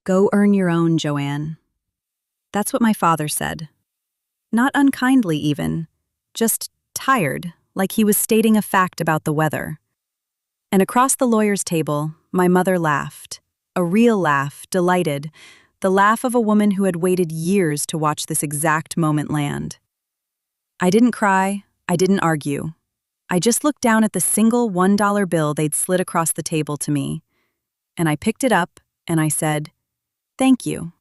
Go earn your own, Joanne. That's what my father said. Not unkindly, even. Just tired, like he was stating a fact about the weather. And across the lawyer's table, my mother laughed. A real laugh, delighted. The laugh of a woman who had waited years to watch this exact moment land. I didn't cry. I didn't argue. I just looked down at the single $1 bill they'd slid across the table to me. And I picked it up, and I said, "Thank you."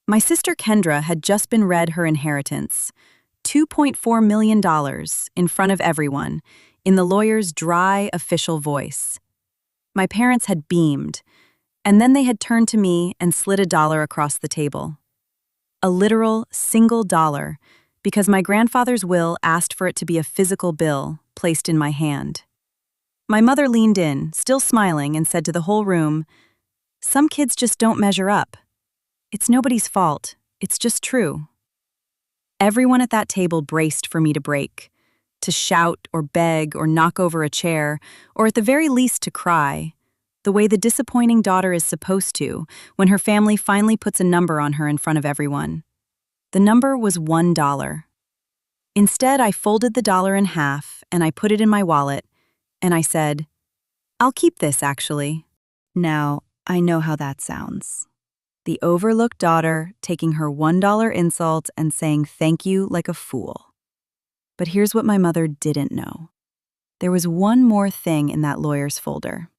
My sister Kendra had just been read her inheritance, $2.4 million, in front of everyone, in the lawyer's dry, official voice. My parents had beamed, and then they had turned to me and slid $1 across the table. A literal single dollar, because my grandfather's will asked for it to be a physical bill placed in my hand. My mother leaned in, still smiling, and said to the whole room, "Some kids just don't measure up. It's nobody's fault. It's just true." Everyone at that table braced for me to break, to shout or beg or knock over a chair, or at the very least to cry, the way the disappointing daughter is supposed to when her family finally puts a number on her in front of everyone. The number was $1. Instead, I folded the dollar in half and I put it in my wallet, and I said, "I'll keep this, actually." Now, I know how that sounds. The overlooked daughter taking her $1 insult and saying thank you like a fool. But here's what my mother didn't know. There was one more thing in that lawyer's folder.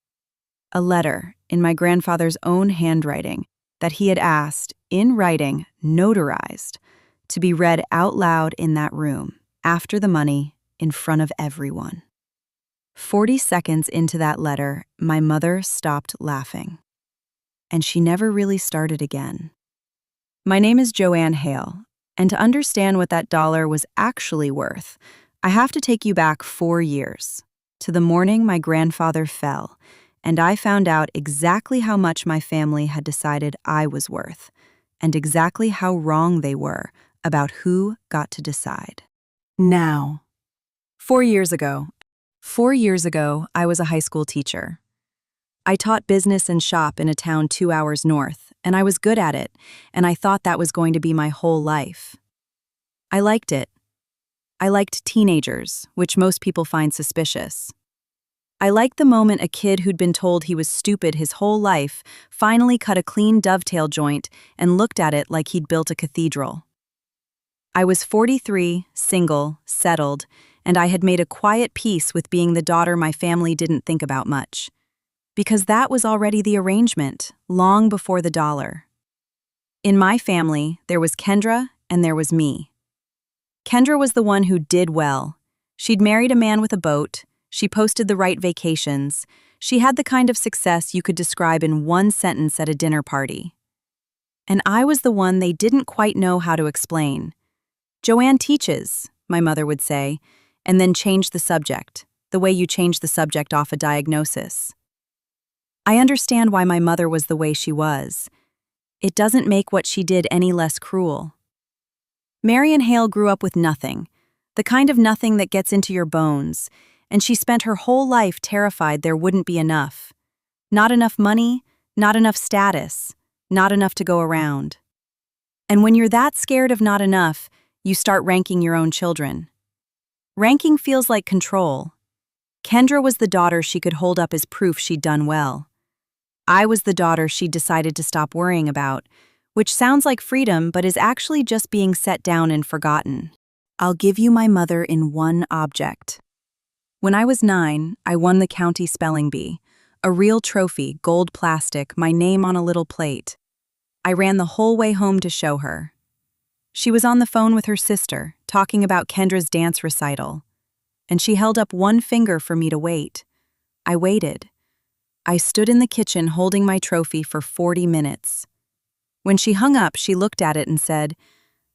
A letter in my grandfather's own handwriting that he had asked, in writing, notarized, to be read out loud in that room, after the money, in front of everyone. 40 seconds into that letter, my mother stopped laughing. And she never really started again. My name is Joanne Hale, and to understand what that dollar was actually worth, I have to take you back 4 years, to the morning my grandfather fell, and I found out exactly how much my family had decided I was worth, and exactly how wrong they were about who got to decide. Now, 4 years ago, I was a high school teacher. I taught business and shop in a town 2 hours north, and I was good at it, and I thought that was going to be my whole life. I liked it. I liked teenagers, which most people find suspicious. I liked the moment a kid who'd been told he was stupid his whole life finally cut a clean dovetail joint and looked at it like he'd built a cathedral. I was 43, single, settled, and I had made a quiet peace with being the daughter my family didn't think about much. Because that was already the arrangement, long before the dollar. In my family, there was Kendra and there was me. Kendra was the one who did well. She'd married a man with a boat, she posted the right vacations, she had the kind of success you could describe in one sentence at a dinner party. And I was the one they didn't quite know how to explain. "Joanne teaches," my mother would say, and then change the subject, the way you change the subject off a diagnosis. I understand why my mother was the way she was. It doesn't make what she did any less cruel. Marion Hale grew up with nothing, the kind of nothing that gets into your bones, and she spent her whole life terrified there wouldn't be enough. Not enough money, not enough status, not enough to go around. And when you're that scared of not enough, you start ranking your own children. Ranking feels like control. Kendra was the daughter she could hold up as proof she'd done well. I was the daughter she'd decided to stop worrying about, which sounds like freedom but is actually just being set down and forgotten. I'll give you my mother in one object. When I was 9, I won the county spelling bee, a real trophy, gold plastic, my name on a little plate. I ran the whole way home to show her. She was on the phone with her sister, talking about Kendra's dance recital, and she held up one finger for me to wait. I waited. I stood in the kitchen holding my trophy for 40 minutes. When she hung up, she looked at it and said,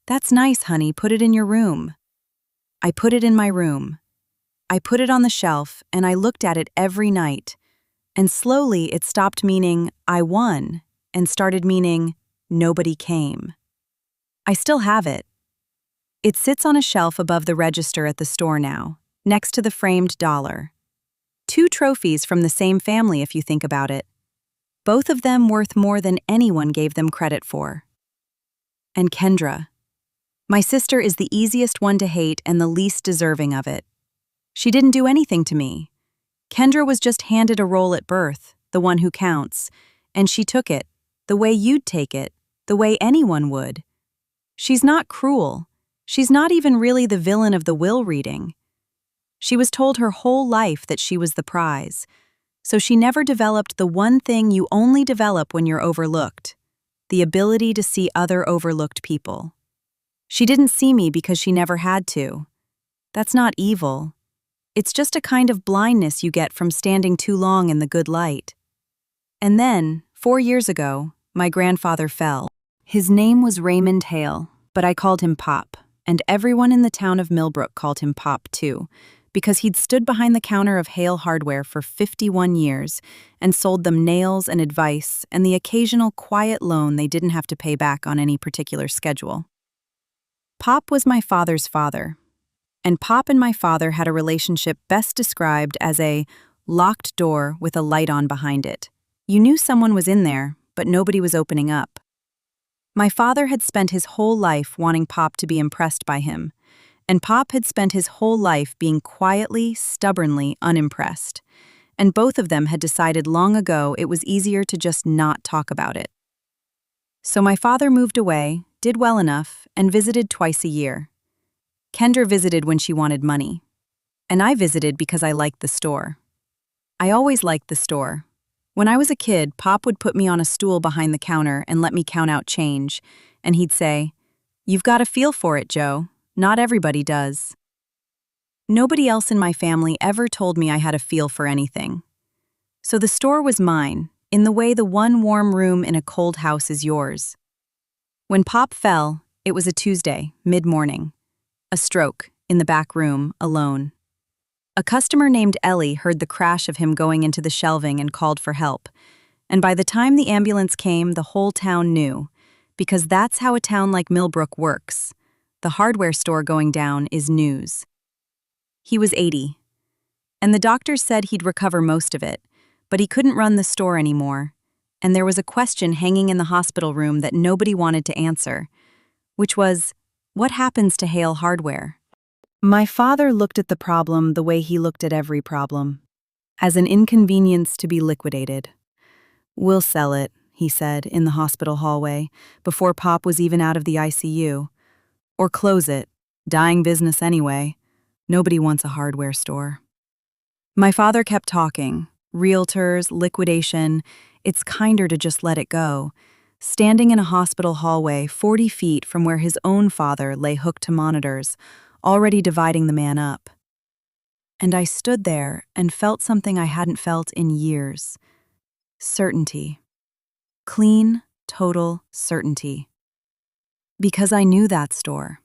"That's nice, honey, put it in your room." I put it in my room. I put it on the shelf, and I looked at it every night, and slowly it stopped meaning I won and started meaning nobody came. I still have it. It sits on a shelf above the register at the store now, next to the framed dollar. 2 trophies from the same family if you think about it. both of them worth more than anyone gave them credit for. And Kendra. My sister is the easiest one to hate and the least deserving of it. She didn't do anything to me. Kendra was just handed a role at birth, the one who counts, and she took it, the way you'd take it, the way anyone would. She's not cruel. She's not even really the villain of the will reading. She was told her whole life that she was the prize, so she never developed the one thing you only develop when you're overlooked, the ability to see other overlooked people. She didn't see me because she never had to. That's not evil. It's just a kind of blindness you get from standing too long in the good light. And then, 4 years ago, my grandfather fell. His name was Raymond Hale, but I called him Pop, and everyone in the town of Millbrook called him Pop too, because he'd stood behind the counter of Hale Hardware for 51 years and sold them nails and advice and the occasional quiet loan they didn't have to pay back on any particular schedule. Pop was my father's father, and Pop and my father had a relationship best described as a locked door with a light on behind it. You knew someone was in there, but nobody was opening up. My father had spent his whole life wanting Pop to be impressed by him, and Pop had spent his whole life being quietly, stubbornly unimpressed, and both of them had decided long ago it was easier to just not talk about it. So my father moved away, did well enough, and visited twice a year. Kendra visited when she wanted money, and I visited because I liked the store. I always liked the store. When I was a kid, Pop would put me on a stool behind the counter and let me count out change, and he'd say, "You've got a feel for it, Joe. Not everybody does." Nobody else in my family ever told me I had a feel for anything. So the store was mine, in the way the one warm room in a cold house is yours. When Pop fell, it was a Tuesday, mid-morning. A stroke, in the back room, alone. A customer named Ellie heard the crash of him going into the shelving and called for help, and by the time the ambulance came, the whole town knew, because that's how a town like Millbrook works. The hardware store going down is news. He was 80, and the doctors said he'd recover most of it, but he couldn't run the store anymore, and there was a question hanging in the hospital room that nobody wanted to answer, which was, what happens to Hale Hardware? My father looked at the problem the way he looked at every problem, as an inconvenience to be liquidated. "We'll sell it," he said in the hospital hallway, before Pop was even out of the ICU. "Or close it. Dying business anyway. Nobody wants a hardware store." My father kept talking. Realtors, liquidation. It's kinder to just let it go. Standing in a hospital hallway 40 feet from where his own father lay hooked to monitors, already dividing the man up. And I stood there and felt something I hadn't felt in years. Certainty. Clean, total certainty. Because I knew that store.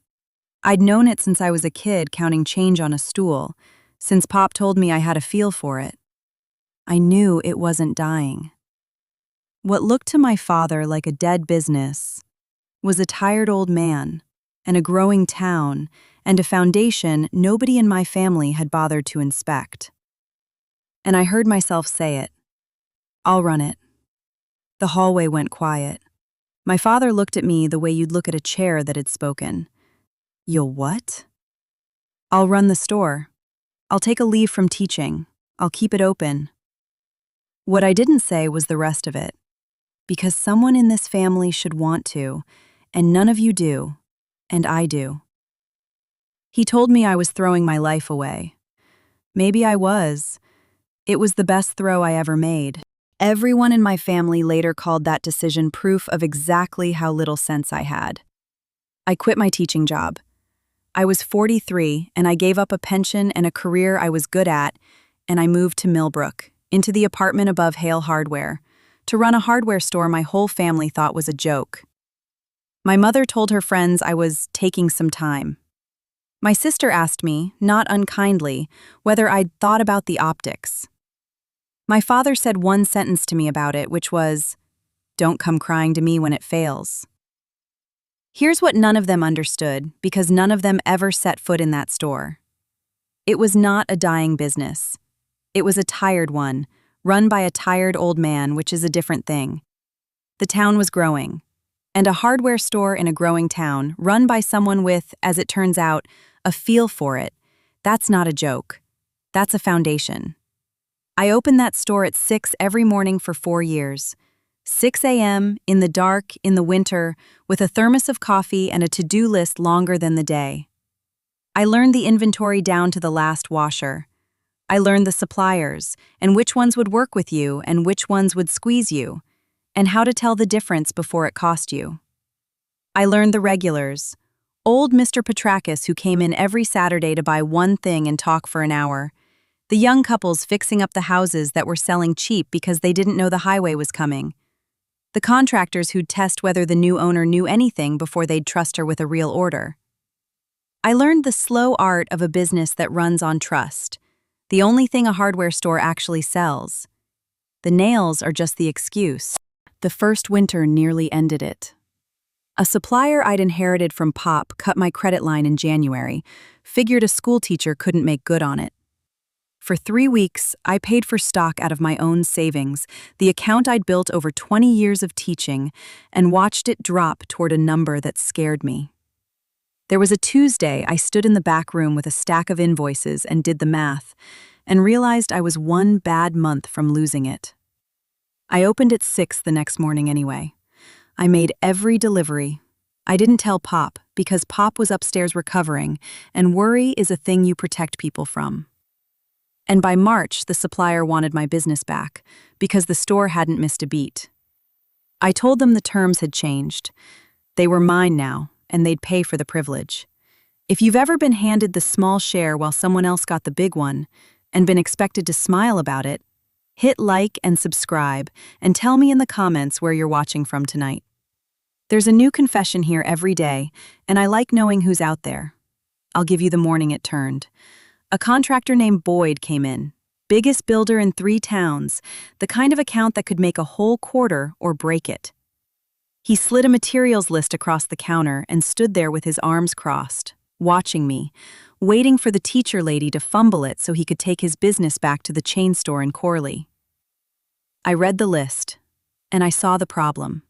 I'd known it since I was a kid counting change on a stool, since Pop told me I had a feel for it. I knew it wasn't dying. What looked to my father like a dead business was a tired old man, and a growing town, and a foundation nobody in my family had bothered to inspect. And I heard myself say it. "I'll run it." The hallway went quiet. My father looked at me the way you'd look at a chair that had spoken. "You'll what?" "I'll run the store. I'll take a leave from teaching. I'll keep it open." What I didn't say was the rest of it. Because someone in this family should want to, and none of you do, and I do. He told me I was throwing my life away. Maybe I was. It was the best throw I ever made. Everyone in my family later called that decision proof of exactly how little sense I had. I quit my teaching job. I was 43, and I gave up a pension and a career I was good at, and I moved to Millbrook, into the apartment above Hale Hardware, to run a hardware store my whole family thought was a joke. My mother told her friends I was taking some time. My sister asked me, not unkindly, whether I'd thought about the optics. My father said one sentence to me about it, which was, "Don't come crying to me when it fails." Here's what none of them understood, because none of them ever set foot in that store. It was not a dying business. It was a tired one, run by a tired old man, which is a different thing. The town was growing, and a hardware store in a growing town, run by someone with, as it turns out, a feel for it. That's not a joke. That's a foundation. I opened that store at 6 every morning for 4 years. 6 a.m., in the dark, in the winter, with a thermos of coffee and a to-do list longer than the day. I learned the inventory down to the last washer. I learned the suppliers, and which ones would work with you and which ones would squeeze you, and how to tell the difference before it cost you. I learned the regulars, old Mr. Petrakis who came in every Saturday to buy one thing and talk for an hour, the young couples fixing up the houses that were selling cheap because they didn't know the highway was coming, the contractors who'd test whether the new owner knew anything before they'd trust her with a real order. I learned the slow art of a business that runs on trust, the only thing a hardware store actually sells. The nails are just the excuse. The first winter nearly ended it. A supplier I'd inherited from Pop cut my credit line in January, figured a school teacher couldn't make good on it. For 3 weeks, I paid for stock out of my own savings, the account I'd built over 20 years of teaching, and watched it drop toward a number that scared me. There was a Tuesday I stood in the back room with a stack of invoices and did the math, and realized I was one bad month from losing it. I opened at 6 the next morning anyway. I made every delivery. I didn't tell Pop because Pop was upstairs recovering, and worry is a thing you protect people from. And by March, the supplier wanted my business back because the store hadn't missed a beat. I told them the terms had changed. They were mine now, and they'd pay for the privilege. If you've ever been handed the small share while someone else got the big one, and been expected to smile about it, hit like and subscribe, and tell me in the comments where you're watching from tonight. There's a new confession here every day, and I like knowing who's out there. I'll give you the morning it turned. A contractor named Boyd came in, biggest builder in 3 towns, the kind of account that could make a whole quarter or break it. He slid a materials list across the counter and stood there with his arms crossed, watching me, waiting for the teacher lady to fumble it so he could take his business back to the chain store in Corley. I read the list, and I saw the problem.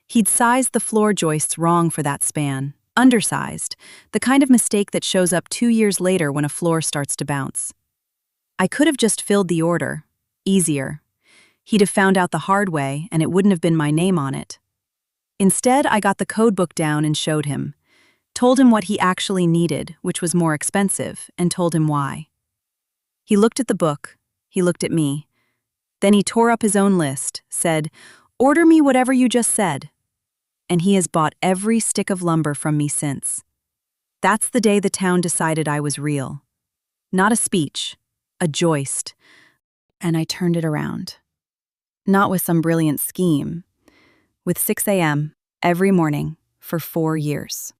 He'd sized the floor joists wrong for that span. Undersized, the kind of mistake that shows up 2 years later when a floor starts to bounce. I could have just filled the order. Easier. He'd have found out the hard way, and it wouldn't have been my name on it. Instead, I got the code book down and showed him. Told him what he actually needed, which was more expensive, and told him why. He looked at the book. He looked at me. Then he tore up his own list, said, "Order me whatever you just said." And he has bought every stick of lumber from me since. That's the day the town decided I was real. Not a speech, a joist. And I turned it around. Not with some brilliant scheme. With 6 a.m. every morning for 4 years.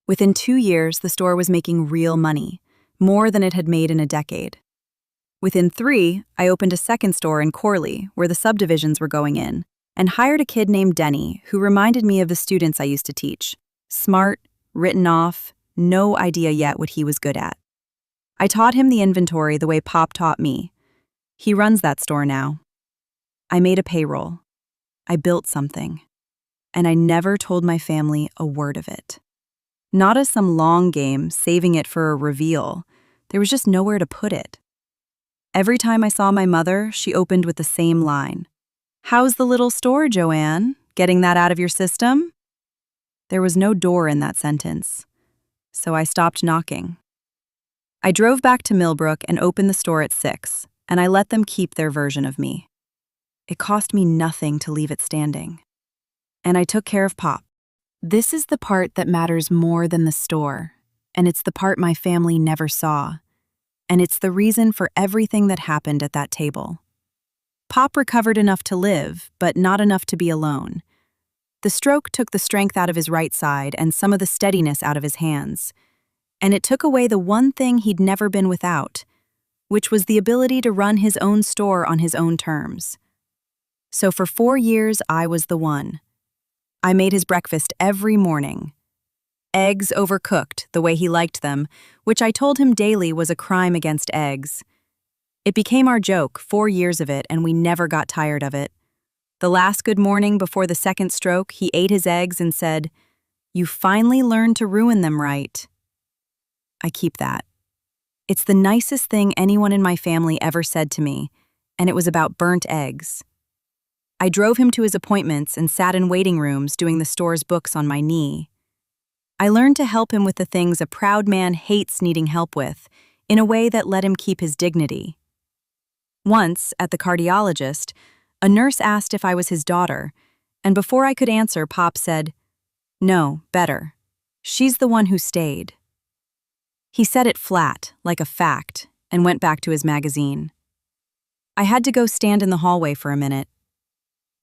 Within 2 years, the store was making real money, more than it had made in a decade. Within 3, I opened a second store in Corley, where the subdivisions were going in, and hired a kid named Denny who reminded me of the students I used to teach. Smart, written off, no idea yet what he was good at. I taught him the inventory the way Pop taught me. He runs that store now. I made a payroll. I built something. And I never told my family a word of it. Not as some long game, saving it for a reveal. There was just nowhere to put it. Every time I saw my mother, she opened with the same line. "How's the little store, Joanne? Getting that out of your system?" There was no door in that sentence, so I stopped knocking. I drove back to Millbrook and opened the store at 6, and I let them keep their version of me. It cost me nothing to leave it standing. And I took care of Pop. This is the part that matters more than the store, and it's the part my family never saw. And it's the reason for everything that happened at that table. Pop recovered enough to live, but not enough to be alone. The stroke took the strength out of his right side and some of the steadiness out of his hands. And it took away the one thing he'd never been without, which was the ability to run his own store on his own terms. So for 4 years, I was the one. I made his breakfast every morning. Eggs overcooked the way he liked them, which I told him daily was a crime against eggs. It became our joke, 4 years of it, and we never got tired of it. The last good morning before the second stroke, he ate his eggs and said, "You finally learned to ruin them right." I keep that. It's the nicest thing anyone in my family ever said to me, and it was about burnt eggs. I drove him to his appointments and sat in waiting rooms doing the store's books on my knee. I learned to help him with the things a proud man hates needing help with, in a way that let him keep his dignity. Once, at the cardiologist, a nurse asked if I was his daughter, and before I could answer, Pop said, "No, better. She's the one who stayed." He said it flat, like a fact, and went back to his magazine. I had to go stand in the hallway for a minute.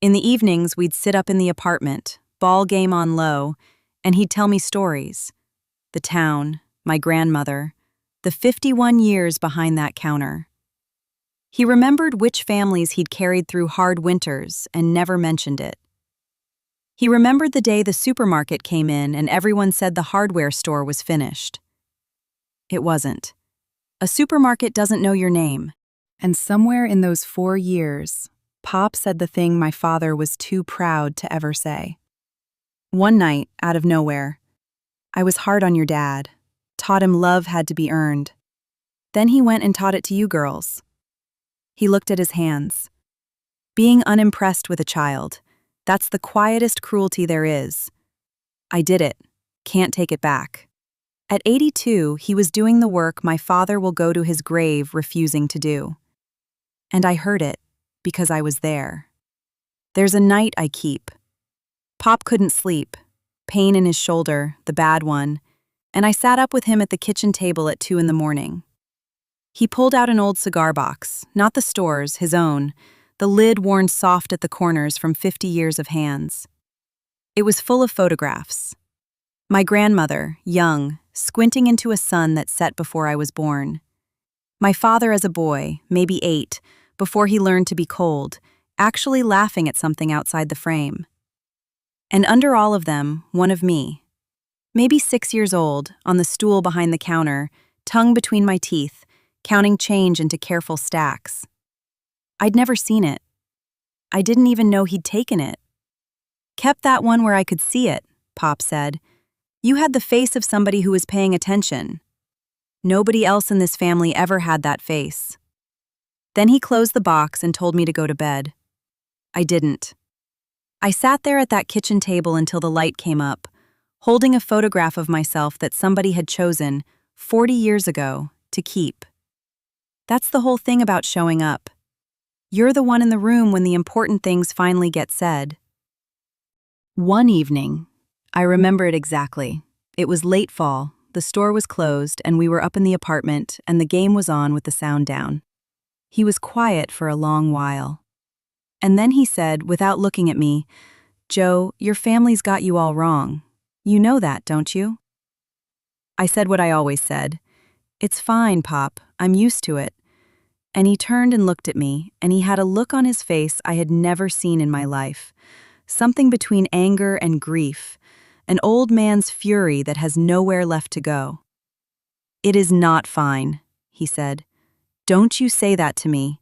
In the evenings, we'd sit up in the apartment, ball game on low, and he'd tell me stories. The town, my grandmother, the 51 years behind that counter. He remembered which families he'd carried through hard winters and never mentioned it. He remembered the day the supermarket came in and everyone said the hardware store was finished. It wasn't. A supermarket doesn't know your name. And somewhere in those 4 years, Pop said the thing my father was too proud to ever say. One night, out of nowhere, "I was hard on your dad, taught him love had to be earned. Then he went and taught it to you girls." He looked at his hands. Being unimpressed with a child, that's the quietest cruelty there is. I did it. Can't take it back. At 82, he was doing the work my father will go to his grave refusing to do. And I heard it, because I was there. There's a night I keep. Pop couldn't sleep, pain in his shoulder, the bad one, and I sat up with him at the kitchen table at 2 in the morning. He pulled out an old cigar box, not the store's, his own, the lid worn soft at the corners from 50 years of hands. It was full of photographs. My grandmother, young, squinting into a sun that set before I was born. My father as a boy, maybe 8, before he learned to be cold, actually laughing at something outside the frame. And under all of them, one of me. Maybe 6 years old, on the stool behind the counter, tongue between my teeth, counting change into careful stacks. I'd never seen it. I didn't even know he'd taken it. "Kept that one where I could see it," Pop said. "You had the face of somebody who was paying attention. Nobody else in this family ever had that face." Then he closed the box and told me to go to bed. I didn't. I sat there at that kitchen table until the light came up, holding a photograph of myself that somebody had chosen, 40 years ago, to keep. That's the whole thing about showing up. You're the one in the room when the important things finally get said. One evening, I remember it exactly. It was late fall, the store was closed, and we were up in the apartment, and the game was on with the sound down. He was quiet for a long while. And then he said, without looking at me, "Joe, your family's got you all wrong. You know that, don't you?" I said what I always said. "It's fine, Pop. I'm used to it." And he turned and looked at me, and he had a look on his face I had never seen in my life. Something between anger and grief, an old man's fury that has nowhere left to go. "It is not fine," he said. "Don't you say that to me.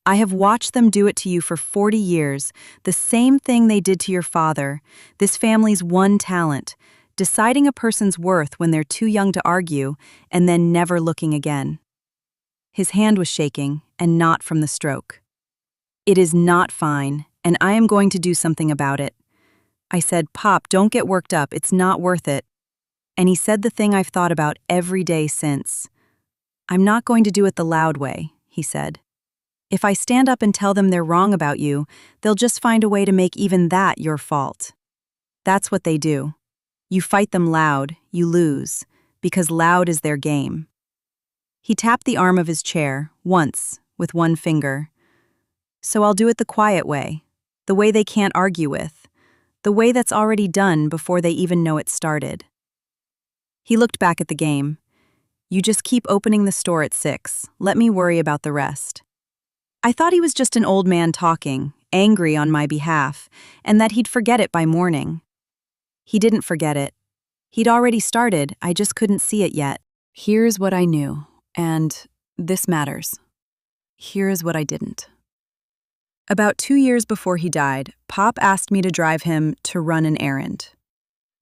I have watched them do it to you for 40 years, the same thing they did to your father, this family's one talent, deciding a person's worth when they're too young to argue, and then never looking again." His hand was shaking, and not from the stroke. "It is not fine, and I am going to do something about it." I said, "Pop, don't get worked up, it's not worth it." And he said the thing I've thought about every day since. "I'm not going to do it the loud way," he said. "If I stand up and tell them they're wrong about you, they'll just find a way to make even that your fault. That's what they do. You fight them loud, you lose, because loud is their game." He tapped the arm of his chair, once, with one finger. "So I'll do it the quiet way, the way they can't argue with, the way that's already done before they even know it started." He looked back at the game. "You just keep opening the store at 6, let me worry about the rest." I thought he was just an old man talking, angry on my behalf, and that he'd forget it by morning. He didn't forget it. He'd already started, I just couldn't see it yet. Here's what I knew, and this matters. Here's what I didn't. About 2 years before he died, Pop asked me to drive him to run an errand.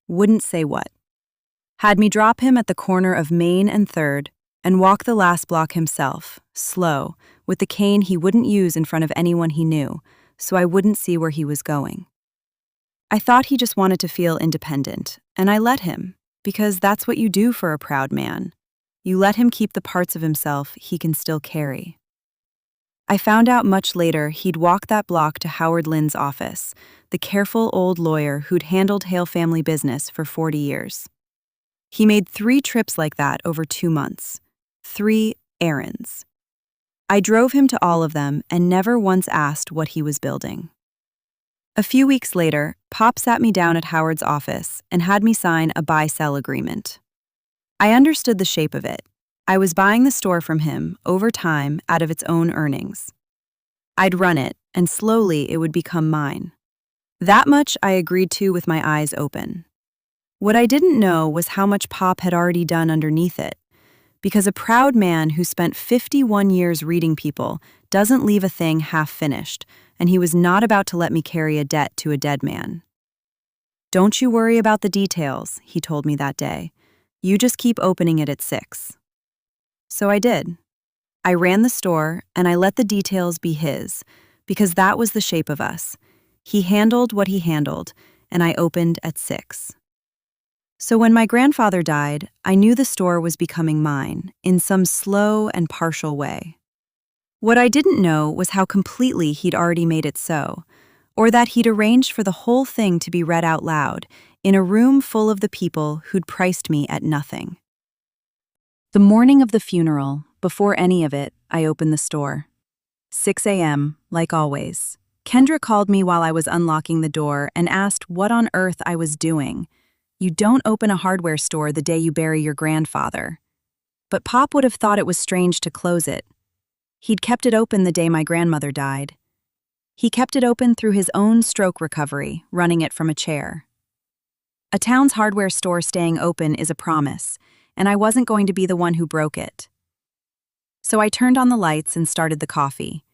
Wouldn't say what. Had me drop him at the corner of Main and 3rd and walk the last block himself, slow, with the cane he wouldn't use in front of anyone he knew, so I wouldn't see where he was going. I thought he just wanted to feel independent, and I let him, because that's what you do for a proud man. You let him keep the parts of himself he can still carry. I found out much later he'd walk that block to Howard Lynn's office, the careful old lawyer who'd handled Hale family business for 40 years. He made 3 trips like that over 2 months. 3 errands. I drove him to all of them and never once asked what he was building. A few weeks later, Pop sat me down at Howard's office and had me sign a buy-sell agreement. I understood the shape of it. I was buying the store from him, over time, out of its own earnings. I'd run it, and slowly it would become mine. That much I agreed to with my eyes open. What I didn't know was how much Pop had already done underneath it, because a proud man who spent 51 years reading people doesn't leave a thing half-finished, and he was not about to let me carry a debt to a dead man. "Don't you worry about the details," he told me that day. "You just keep opening it at 6. So I did. I ran the store, and I let the details be his, because that was the shape of us. He handled what he handled, and I opened at 6. So when my grandfather died, I knew the store was becoming mine, in some slow and partial way. What I didn't know was how completely he'd already made it so, or that he'd arranged for the whole thing to be read out loud, in a room full of the people who'd priced me at nothing. The morning of the funeral, before any of it, I opened the store. 6 a.m., like always. Kendra called me while I was unlocking the door and asked what on earth I was doing. You don't open a hardware store the day you bury your grandfather. But Pop would have thought it was strange to close it. He'd kept it open the day my grandmother died. He kept it open through his own stroke recovery, running it from a chair. A town's hardware store staying open is a promise, and I wasn't going to be the one who broke it. So I turned on the lights and started the coffee.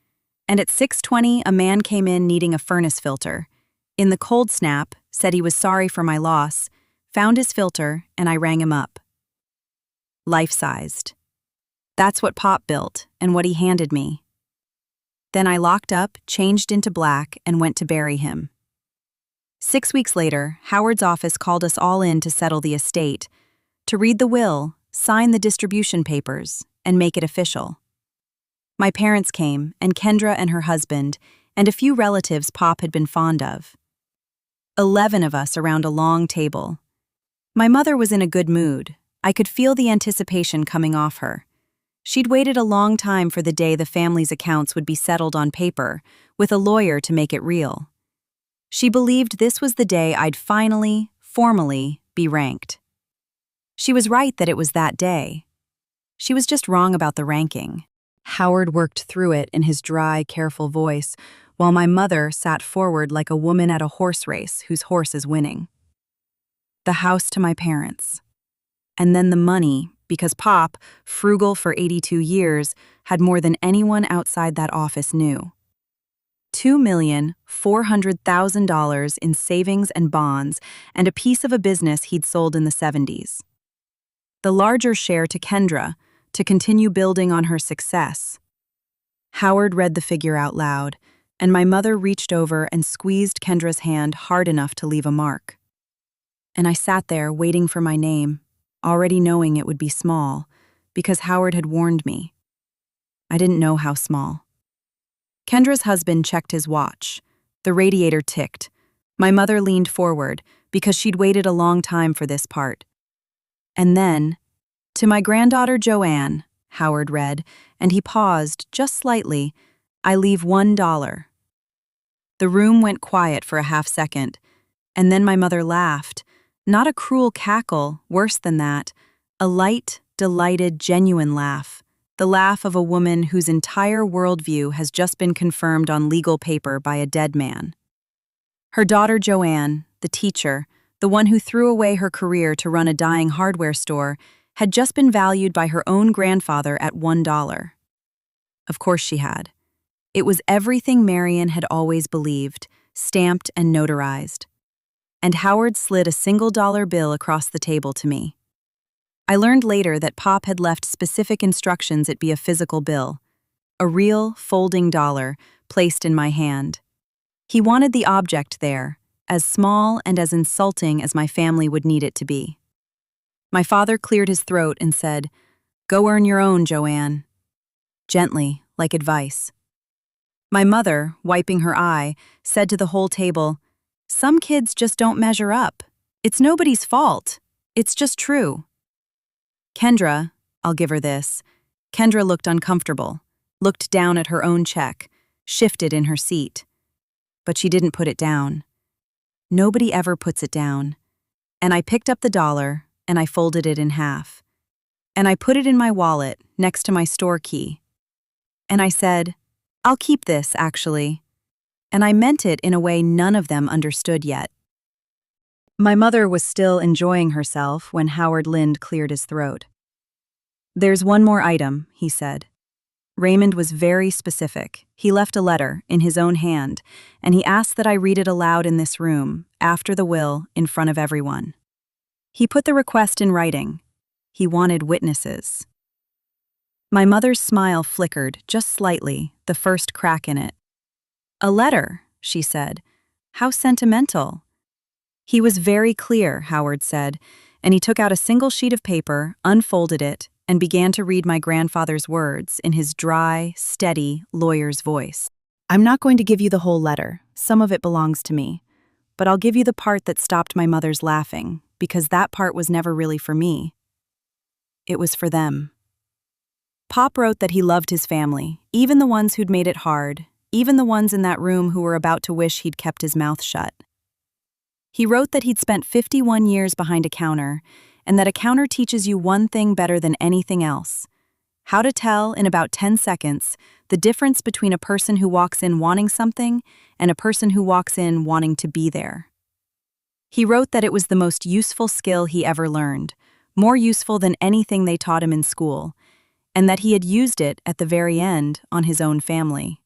And at 6:20, a man came in needing a furnace filter. In the cold snap, said he was sorry for my loss, found his filter, and I rang him up. Life-sized. That's what Pop built, and what he handed me. Then I locked up, changed into black, and went to bury him. 6 weeks later, Howard's office called us all in to settle the estate, to read the will, sign the distribution papers, and make it official. My parents came, and Kendra and her husband, and a few relatives Pop had been fond of. 11 of us around a long table. My mother was in a good mood. I could feel the anticipation coming off her. She'd waited a long time for the day the family's accounts would be settled on paper, with a lawyer to make it real. She believed this was the day I'd finally, formally, be ranked. She was right that it was that day. She was just wrong about the ranking. Howard worked through it in his dry, careful voice, while my mother sat forward like a woman at a horse race whose horse is winning. The house to my parents. And then the money, because Pop, frugal for 82 years, had more than anyone outside that office knew. $2,400,000 in savings and bonds, and a piece of a business he'd sold in the 70s. The larger share to Kendra, to continue building on her success. Howard read the figure out loud, and my mother reached over and squeezed Kendra's hand hard enough to leave a mark. And I sat there waiting for my name, already knowing it would be small, because Howard had warned me. I didn't know how small. Kendra's husband checked his watch. The radiator ticked. My mother leaned forward, because she'd waited a long time for this part. And then, "To my granddaughter Joanne," Howard read, and he paused just slightly, "I leave $1. The room went quiet for a half-second, and then my mother laughed. Not a cruel cackle, worse than that. A light, delighted, genuine laugh. The laugh of a woman whose entire worldview has just been confirmed on legal paper by a dead man. Her daughter Joanne, the teacher, the one who threw away her career to run a dying hardware store, had just been valued by her own grandfather at $1. Of course she had. It was everything Marion had always believed, stamped and notarized. And Howard slid a single-dollar bill across the table to me. I learned later that Pop had left specific instructions it be a physical bill, a real, folding dollar placed in my hand. He wanted the object there, as small and as insulting as my family would need it to be. My father cleared his throat and said, "Go earn your own, Joanne." Gently, like advice. My mother, wiping her eye, said to the whole table, "Some kids just don't measure up. It's nobody's fault. It's just true." Kendra, I'll give her this. Kendra looked uncomfortable, looked down at her own check, shifted in her seat. But she didn't put it down. Nobody ever puts it down. And I picked up the dollar, and I folded it in half. And I put it in my wallet next to my store key. And I said, "I'll keep this, actually." And I meant it in a way none of them understood yet. My mother was still enjoying herself when Howard Lind cleared his throat. "There's one more item," he said. Raymond was very specific. He left a letter in his own hand, and he asked that I read it aloud in this room, after the will, in front of everyone. He put the request in writing. He wanted witnesses. My mother's smile flickered just slightly, the first crack in it. "A letter," she said. "How sentimental." He was very clear, Howard said, and he took out a single sheet of paper, unfolded it, and began to read my grandfather's words in his dry, steady, lawyer's voice. "I'm not going to give you the whole letter. Some of it belongs to me. But I'll give you the part that stopped my mother's laughing, because that part was never really for me. It was for them." Pop wrote that he loved his family, even the ones who'd made it hard, even the ones in that room who were about to wish he'd kept his mouth shut. He wrote that he'd spent 51 years behind a counter, and that a counter teaches you one thing better than anything else: how to tell, in about 10 seconds, the difference between a person who walks in wanting something and a person who walks in wanting to be there. He wrote that it was the most useful skill he ever learned, more useful than anything they taught him in school, and that he had used it at the very end on his own family.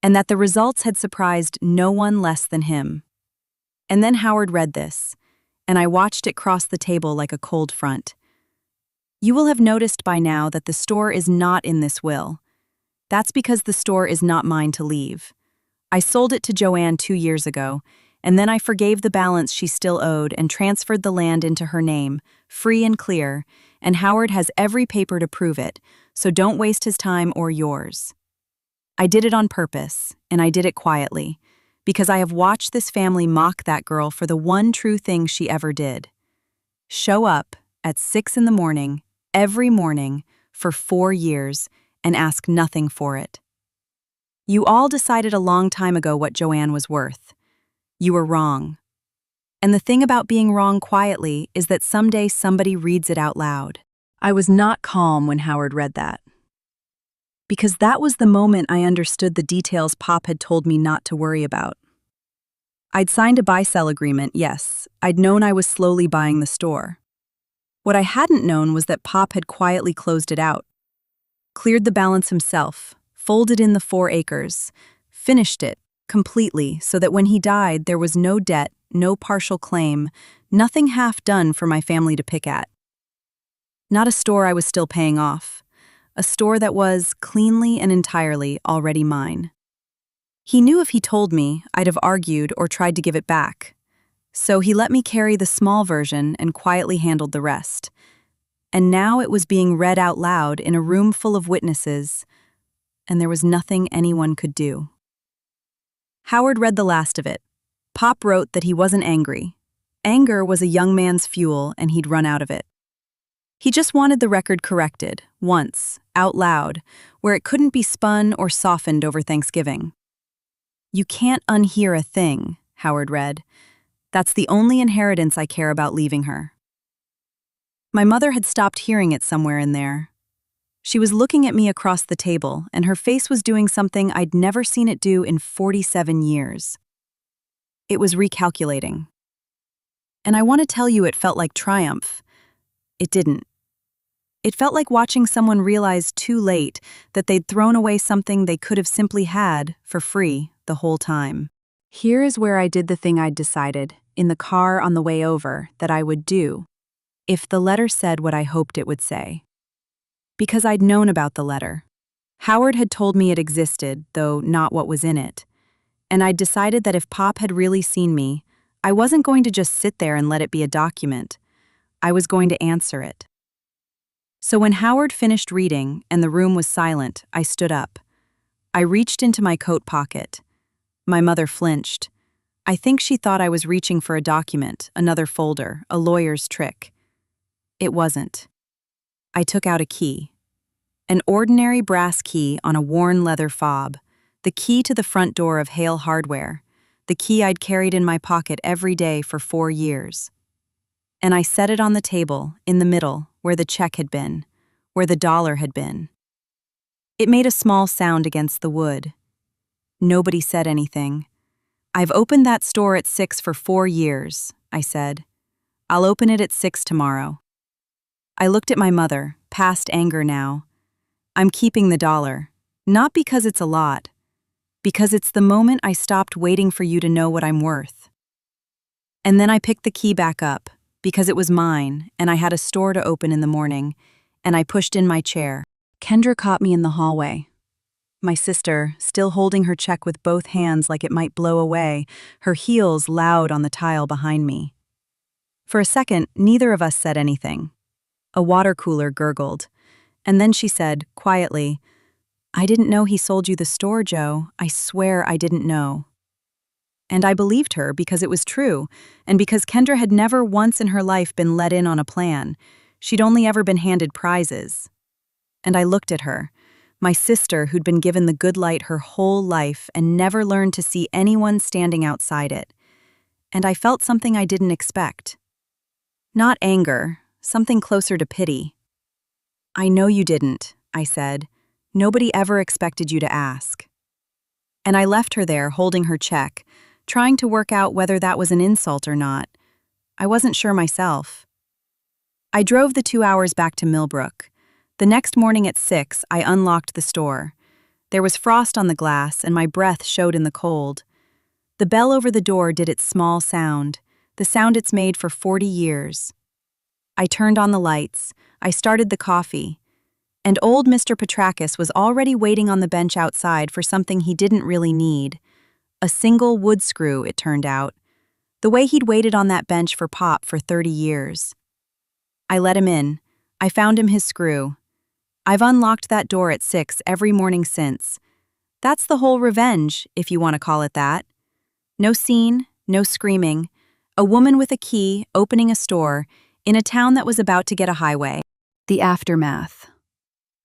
And that the results had surprised no one less than him. And then Howard read this, and I watched it cross the table like a cold front. "You will have noticed by now that the store is not in this will. That's because the store is not mine to leave. I sold it to Joanne 2 years ago, and then I forgave the balance she still owed and transferred the land into her name, free and clear, and Howard has every paper to prove it, so don't waste his time or yours. I did it on purpose, and I did it quietly, because I have watched this family mock that girl for the one true thing she ever did: show up at 6 in the morning, every morning, for 4 years, and ask nothing for it. You all decided a long time ago what Joanne was worth. You were wrong. And the thing about being wrong quietly is that someday somebody reads it out loud." I was not calm when Howard read that, because that was the moment I understood the details Pop had told me not to worry about. I'd signed a buy-sell agreement, yes. I'd known I was slowly buying the store. What I hadn't known was that Pop had quietly closed it out, cleared the balance himself, folded in the 4 acres, finished it completely so that when he died there was no debt, no partial claim, nothing half done for my family to pick at. Not a store I was still paying off. A store that was, cleanly and entirely, already mine. He knew if he told me, I'd have argued or tried to give it back. So he let me carry the small version and quietly handled the rest. And now it was being read out loud in a room full of witnesses, and there was nothing anyone could do. Howard read the last of it. Pop wrote that he wasn't angry. Anger was a young man's fuel, and he'd run out of it. He just wanted the record corrected, once, out loud, where it couldn't be spun or softened over Thanksgiving. "You can't unhear a thing," Howard read. "That's the only inheritance I care about leaving her." My mother had stopped hearing it somewhere in there. She was looking at me across the table, and her face was doing something I'd never seen it do in 47 years. It was recalculating. And I want to tell you it felt like triumph. It didn't. It felt like watching someone realize too late that they'd thrown away something they could have simply had for free the whole time. Here is where I did the thing I'd decided, in the car on the way over, that I would do, if the letter said what I hoped it would say. Because I'd known about the letter. Howard had told me it existed, though not what was in it. And I'd decided that if Pop had really seen me, I wasn't going to just sit there and let it be a document. I was going to answer it. So when Howard finished reading and the room was silent, I stood up. I reached into my coat pocket. My mother flinched. I think she thought I was reaching for a document, another folder, a lawyer's trick. It wasn't. I took out a key. An ordinary brass key on a worn leather fob, the key to the front door of Hale Hardware, the key I'd carried in my pocket every day for 4 years. And I set it on the table, in the middle, where the check had been, where the dollar had been. It made a small sound against the wood. Nobody said anything. "I've opened that store at 6 for 4 years," I said. "I'll open it at 6 tomorrow." I looked at my mother, past anger now. "I'm keeping the dollar, not because it's a lot, because it's the moment I stopped waiting for you to know what I'm worth." And then I picked the key back up, because it was mine, and I had a store to open in the morning, and I pushed in my chair. Kendra caught me in the hallway. My sister, still holding her check with both hands like it might blow away, her heels loud on the tile behind me. For a second, neither of us said anything. A water cooler gurgled, and then she said, quietly, "I didn't know he sold you the store, Joe. I swear I didn't know." And I believed her because it was true, and because Kendra had never once in her life been let in on a plan. She'd only ever been handed prizes. And I looked at her, my sister who'd been given the good light her whole life and never learned to see anyone standing outside it. And I felt something I didn't expect. Not anger, something closer to pity. "I know you didn't," I said. "Nobody ever expected you to ask." And I left her there holding her check, trying to work out whether that was an insult or not. I wasn't sure myself. I drove the 2 hours back to Millbrook. The next morning at 6, I unlocked the store. There was frost on the glass, and my breath showed in the cold. The bell over the door did its small sound, the sound it's made for 40 years. I turned on the lights. I started the coffee. And old Mr. Petrakis was already waiting on the bench outside for something he didn't really need. A single wood screw, it turned out. The way he'd waited on that bench for Pop for 30 years. I let him in. I found him his screw. I've unlocked that door at 6 every morning since. That's the whole revenge, if you want to call it that. No scene, no screaming. A woman with a key opening a store in a town that was about to get a highway. The aftermath.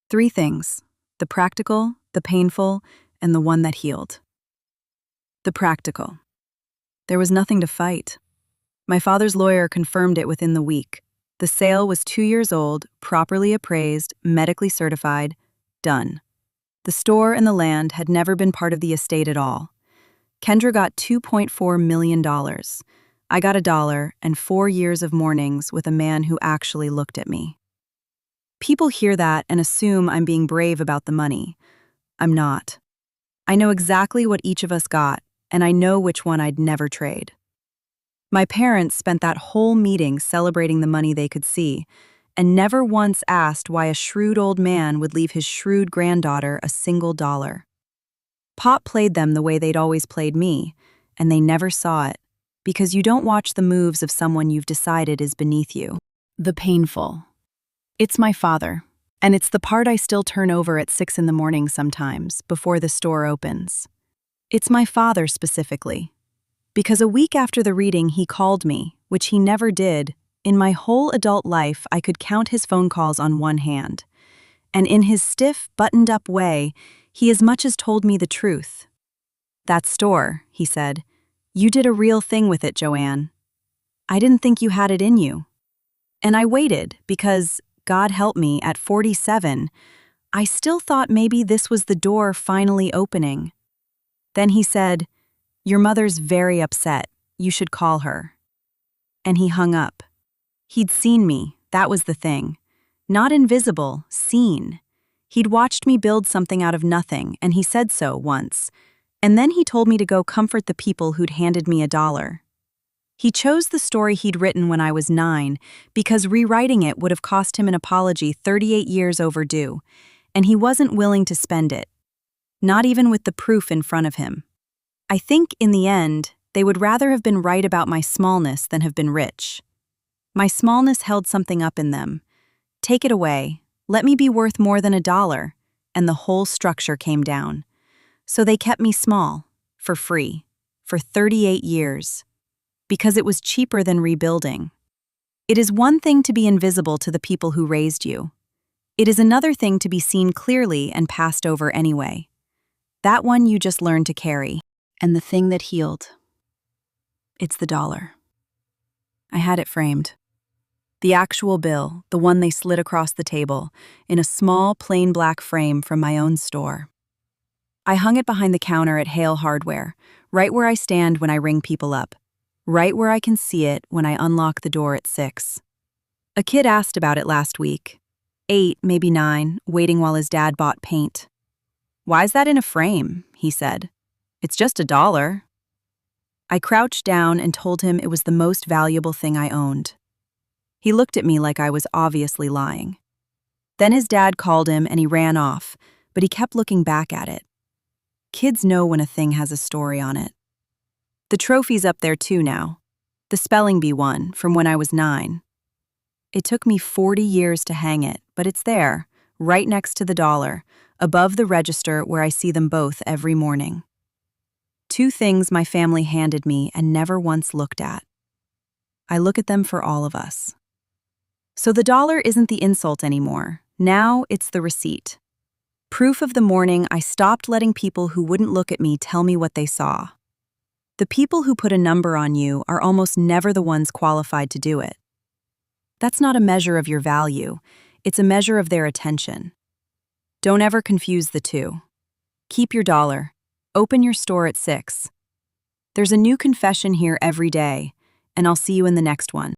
3 things: the practical, the painful, and the one that healed. The practical. There was nothing to fight. My father's lawyer confirmed it within the week. The sale was 2 years old, properly appraised, medically certified, done. The store and the land had never been part of the estate at all. Kendra got $2.4 million. I got $1 and 4 years of mornings with a man who actually looked at me. People hear that and assume I'm being brave about the money. I'm not. I know exactly what each of us got, and I know which one I'd never trade. My parents spent that whole meeting celebrating the money they could see, and never once asked why a shrewd old man would leave his shrewd granddaughter a single dollar. Pop played them the way they'd always played me, and they never saw it, because you don't watch the moves of someone you've decided is beneath you. The painful. It's my father, and it's the part I still turn over at 6 in the morning sometimes, before the store opens. It's my father specifically, because a week after the reading he called me, which he never did. In my whole adult life I could count his phone calls on one hand. And in his stiff, buttoned-up way, he as much as told me the truth. "That store," he said, "you did a real thing with it, Joanne. I didn't think you had it in you." And I waited because, God help me, at 47, I still thought maybe this was the door finally opening. Then he said, "Your mother's very upset. You should call her." And he hung up. He'd seen me, that was the thing. Not invisible, seen. He'd watched me build something out of nothing, and he said so once. And then he told me to go comfort the people who'd handed me $1. He chose the story he'd written when I was 9 because rewriting it would have cost him an apology 38 years overdue, and he wasn't willing to spend it, not even with the proof in front of him. I think, in the end, they would rather have been right about my smallness than have been rich. My smallness held something up in them. Take it away, let me be worth more than $1, and the whole structure came down. So they kept me small, for free, for 38 years. Because it was cheaper than rebuilding. It is one thing to be invisible to the people who raised you. It is another thing to be seen clearly and passed over anyway. That one you just learned to carry. And the thing that healed. It's the $1. I had it framed. The actual bill, the one they slid across the table, in a small, plain black frame from my own store. I hung it behind the counter at Hale Hardware, right where I stand when I ring people up. Right where I can see it when I unlock the door at 6. A kid asked about it last week. 8, maybe 9, waiting while his dad bought paint. "Why's that in a frame?" he said. "It's just $1." I crouched down and told him it was the most valuable thing I owned. He looked at me like I was obviously lying. Then his dad called him and he ran off, but he kept looking back at it. Kids know when a thing has a story on it. The trophy's up there too now. The spelling bee one, from when I was 9. It took me 40 years to hang it, but it's there, right next to the $1, above the register where I see them both every morning. 2 things my family handed me and never once looked at. I look at them for all of us. So the $1 isn't the insult anymore. Now it's the receipt. Proof of the morning I stopped letting people who wouldn't look at me tell me what they saw. The people who put a number on you are almost never the ones qualified to do it. That's not a measure of your value, it's a measure of their attention. Don't ever confuse the two. Keep your $1. Open your store at 6. There's a new confession here every day, and I'll see you in the next one.